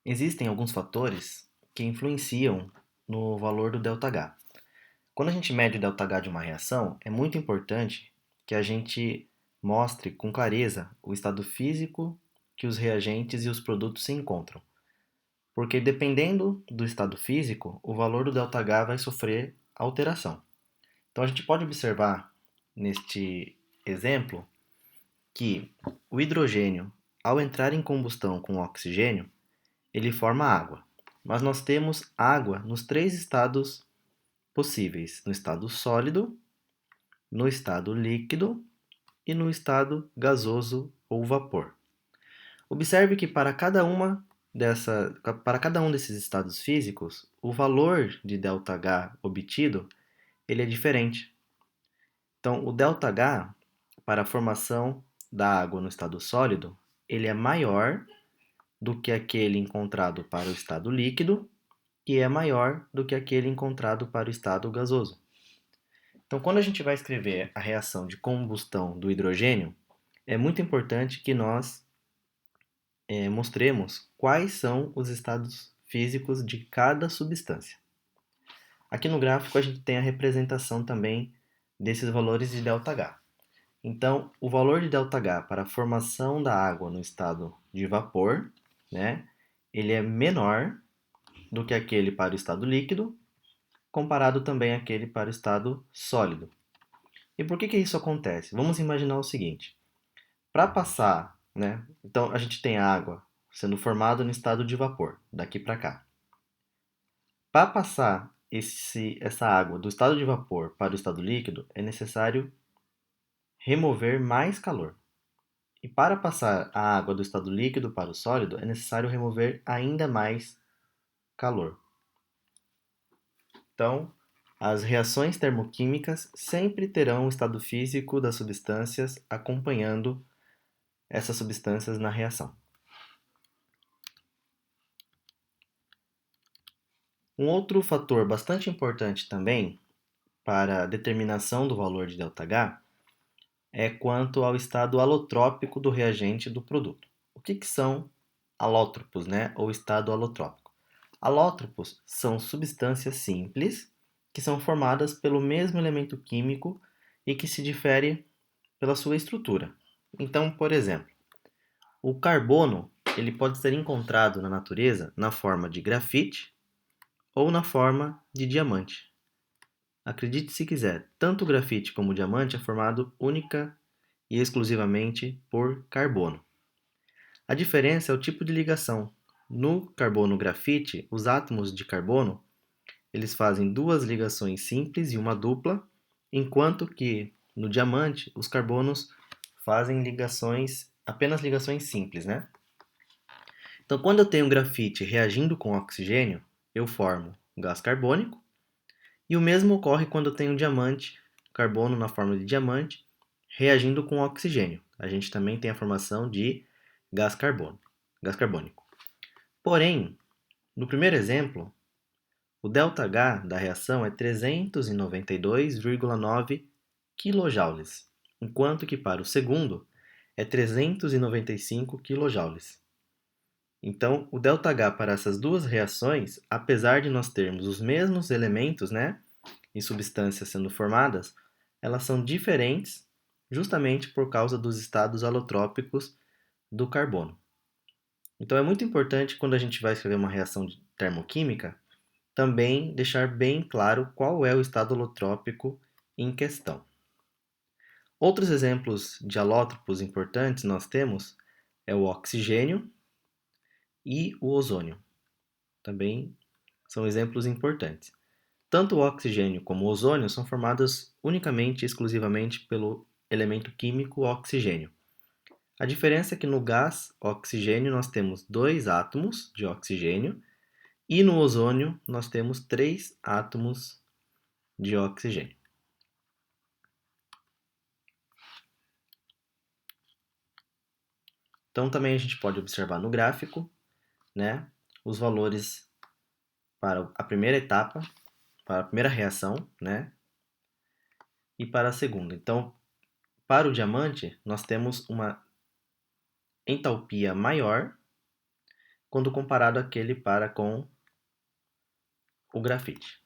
Existem alguns fatores que influenciam no valor do ΔH. Quando a gente mede o ΔH de uma reação, é muito importante que a gente mostre com clareza o estado físico que os reagentes e os produtos se encontram, porque dependendo do estado físico, o valor do ΔH vai sofrer alteração. Então a gente pode observar neste exemplo que o hidrogênio, ao entrar em combustão com o oxigênio, ele forma água. Mas nós temos água nos três estados possíveis: no estado sólido, no estado líquido e no estado gasoso ou vapor. Observe que para cada um desses estados físicos, o valor de ΔH obtido ele é diferente. Então, o ΔH para a formação da água no estado sólido, ele é maior do que aquele encontrado para o estado líquido e é maior do que aquele encontrado para o estado gasoso. Então, quando a gente vai escrever a reação de combustão do hidrogênio, é muito importante que nós mostremos quais são os estados físicos de cada substância. Aqui no gráfico a gente tem a representação também desses valores de ΔH. Então, o valor de ΔH para a formação da água no estado de vapor, né, ele é menor do que aquele para o estado líquido, comparado também àquele para o estado sólido. E por que isso acontece? Vamos imaginar o seguinte: para passar, né? Então a gente tem a água sendo formada no estado de vapor, daqui para cá. Para passar essa água do estado de vapor para o estado líquido, é necessário remover mais calor. E para passar a água do estado líquido para o sólido, é necessário remover ainda mais calor. Então, as reações termoquímicas sempre terão o estado físico das substâncias acompanhando essas substâncias na reação. Um outro fator bastante importante também para a determinação do valor de ΔH é quanto ao estado alotrópico do reagente do produto. O que são alótropos, né? Ou estado alotrópico? Alótropos são substâncias simples que são formadas pelo mesmo elemento químico e que se difere pela sua estrutura. Então, por exemplo, o carbono ele pode ser encontrado na natureza na forma de grafite ou na forma de diamante. Acredite se quiser, tanto o grafite como o diamante é formado única e exclusivamente por carbono. A diferença é o tipo de ligação. No carbono grafite, os átomos de carbono eles fazem duas ligações simples e uma dupla, enquanto que no diamante os carbonos fazem apenas ligações simples, né? Então, quando eu tenho grafite reagindo com oxigênio, eu formo gás carbônico, e o mesmo ocorre quando eu tenho diamante, carbono na forma de diamante, reagindo com oxigênio. A gente também tem a formação de gás carbônico. Porém, no primeiro exemplo, o ΔH da reação é 392,9 kJ, enquanto que para o segundo é 395 kJ. Então, o ΔH para essas duas reações, apesar de nós termos os mesmos elementos, né, e substâncias sendo formadas, elas são diferentes justamente por causa dos estados alotrópicos do carbono. Então é muito importante quando a gente vai escrever uma reação termoquímica também deixar bem claro qual é o estado alotrópico em questão. Outros exemplos de alótropos importantes nós temos é o oxigênio e o ozônio. Também são exemplos importantes. Tanto o oxigênio como o ozônio são formados unicamente e exclusivamente pelo elemento químico oxigênio. A diferença é que no gás oxigênio nós temos dois átomos de oxigênio e no ozônio nós temos três átomos de oxigênio. Então também a gente pode observar no gráfico, né, os valores para a primeira etapa, para a primeira reação, né, e para a segunda. Então, para o diamante, nós temos uma entalpia maior quando comparado aquele para com o grafite.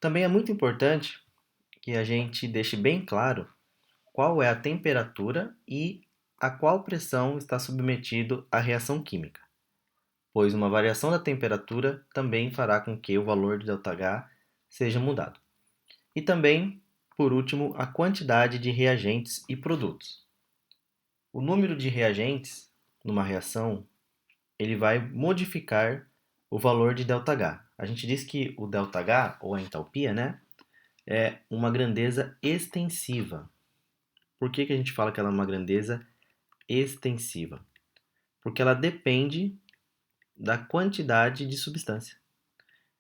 Também é muito importante que a gente deixe bem claro qual é a temperatura e a qual pressão está submetido à reação química, pois uma variação da temperatura também fará com que o valor de ΔH seja mudado. E também, por último, a quantidade de reagentes e produtos. O número de reagentes numa reação, ele vai modificar o valor de ΔH. A gente diz que o ΔH, ou a entalpia, né, é uma grandeza extensiva. Por que a gente fala que ela é uma grandeza extensiva? Porque ela depende da quantidade de substância.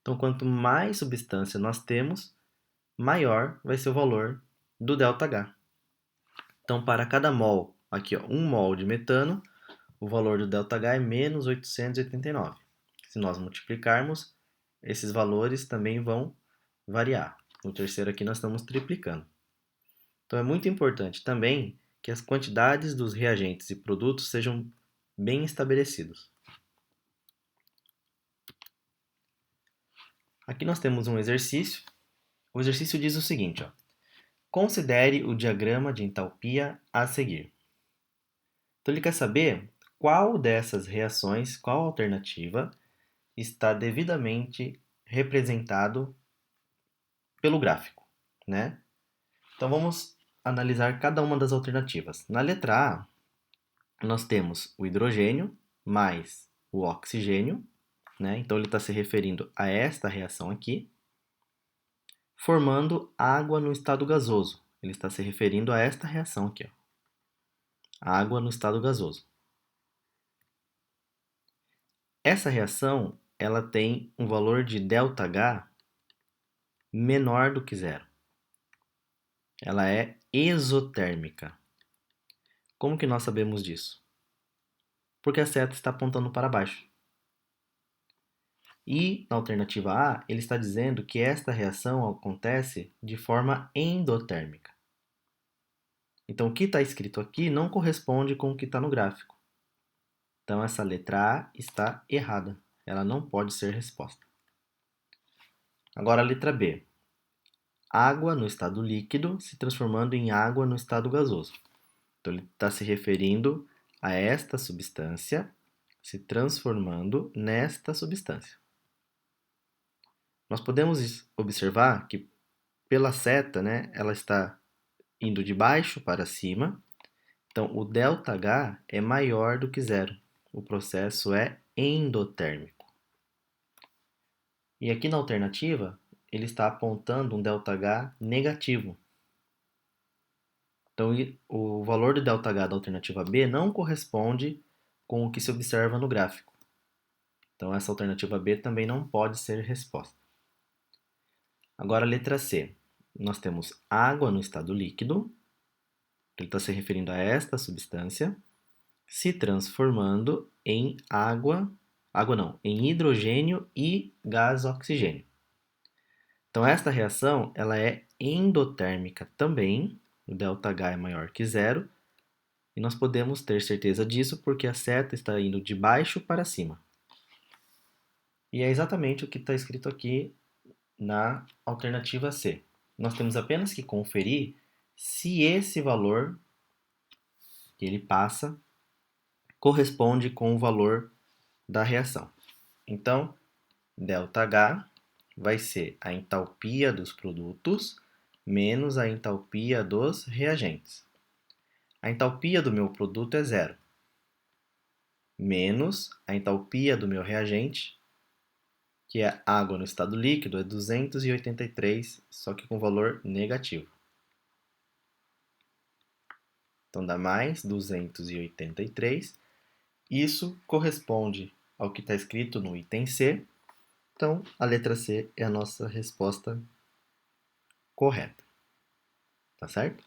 Então, quanto mais substância nós temos, maior vai ser o valor do ΔH. Então, para cada mol, aqui ó, 1 mol de metano, o valor do ΔH é menos 889. Se nós multiplicarmos, esses valores também vão variar. No terceiro aqui nós estamos triplicando. Então é muito importante também que as quantidades dos reagentes e produtos sejam bem estabelecidos. Aqui nós temos um exercício. O exercício diz o seguinte, ó. Considere o diagrama de entalpia a seguir. Então ele quer saber qual dessas reações, qual alternativa está devidamente representado pelo gráfico, né? Então vamos analisar cada uma das alternativas. Na letra A, nós temos o hidrogênio mais o oxigênio, né? Então ele está se referindo a esta reação aqui, formando água no estado gasoso. Ele está se referindo a esta reação aqui, ó. Água no estado gasoso. Essa reação, ela tem um valor de ΔH menor do que zero. Ela é exotérmica. Como que nós sabemos disso? Porque a seta está apontando para baixo. E na alternativa A, ele está dizendo que esta reação acontece de forma endotérmica. Então, o que está escrito aqui não corresponde com o que está no gráfico. Então, essa letra A está errada. Ela não pode ser resposta. Agora, a letra B. Água no estado líquido se transformando em água no estado gasoso. Então, ele está se referindo a esta substância se transformando nesta substância. Nós podemos observar que pela seta, né, ela está indo de baixo para cima. Então, o ΔH é maior do que zero. O processo é endotérmico. E aqui na alternativa, ele está apontando um ΔH negativo. Então, o valor do ΔH da alternativa B não corresponde com o que se observa no gráfico. Então, essa alternativa B também não pode ser resposta. Agora, a letra C. Nós temos água no estado líquido. Ele está se referindo a esta substância, se transformando em em hidrogênio e gás oxigênio. Então, esta reação ela é endotérmica também, o ΔH é maior que zero, e nós podemos ter certeza disso porque a seta está indo de baixo para cima. E é exatamente o que está escrito aqui na alternativa C. Nós temos apenas que conferir se esse valor que ele passa corresponde com o valor da reação. Então, ΔH vai ser a entalpia dos produtos menos a entalpia dos reagentes. A entalpia do meu produto é zero, menos a entalpia do meu reagente, que é água no estado líquido, é 283, só que com valor negativo. Então dá mais 283. Isso corresponde ao que está escrito no item C. Então, a letra C é a nossa resposta correta. Tá certo?